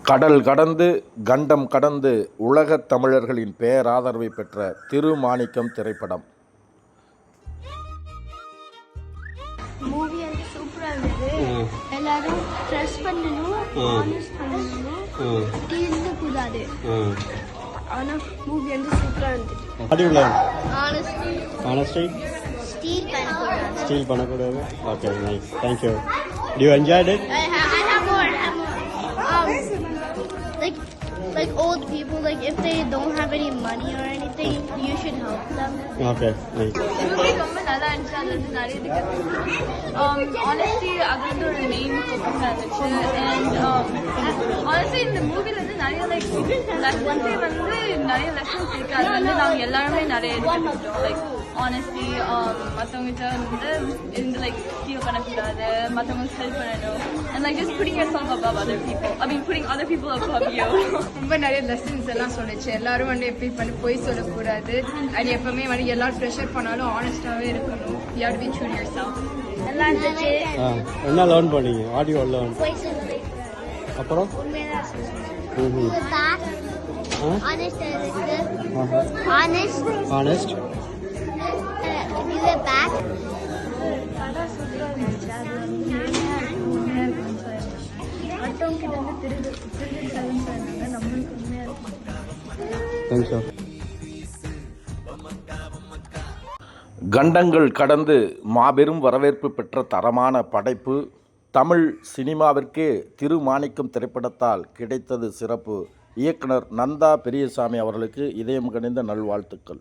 கடல் கடந்து கண்டம் கடந்து உலகத் தமிழர்களின் பேராதரவை பெற்ற திருமாணிக்கம் திரைப்படம். மூவி வந்து சூப்பரா இருந்தது. எல்லாரும் ட்ரஸ்ட் பண்ணணும், ஆனஸ்ட் பண்ணணும், டீல்ல கூடாது. ஆனா மூவி வந்து சூப்பரா இருந்தது. How do you learn? Honesty. Steal பண்ணக்கூடாது. Okay, nice. Thank you. Do you enjoyed it? I have more. Like old people, like if they don't have any money or anything, you should help them. Okay, nice. Movie ரொம்ப நல்லா இருந்துச்சு. அது வந்து நிறைய honesty அது வந்து ஒரு main ஃபோக்கஸாக இருந்துச்சு. அண்ட் ஆனஸ்டி இந்த மூவில வந்து நிறைய லெசன்ஸே வந்து நிறைய லெசன்ஸ் இருக்கு. அது வந்து நாங்கள் எல்லாருமே நிறைய எடுத்துக்கிட்டோம். லைக் ஆனஸ்டி, மற்றவங்ககிட்ட வந்து இருந்து ஸ்டீல் பண்ணக்கூடாது, மற்றவங்களுக்கு ஹெல்ப் பண்ணணும். And just putting yourself above other people. I mean putting other people above you. ரொம்ப நிறைய லெசன்ஸ் எல்லாம் சொல்லுச்சு. எல்லாரும் வந்து எப்படி பண்ணி போய் சொல்லக்கூடாது. அது எப்பவுமே வந்து எல்லாரும் ப்ரெஷர் பண்ணாலும் ஆனஸ்டாவே இருக்கணும். You have to be true to yourself. நல்லா இருந்துச்சு. என்ன லேர்ன் பண்ணீங்க? What you learn? அப்புறம் Honest. Give it back. Thanks, sir. கண்டங்கள் கடந்து மாபெரும் வரவேற்பு பெற்ற தரமான படைப்பு தமிழ் சினிமாவிற்கே திருமாணிக்கம் திரைப்படத்தால் கிடைத்தது சிறப்பு. இயக்குனர் நந்தா பெரியசாமி அவர்களுக்கு இதயம் கனிந்த நல்வாழ்த்துக்கள்.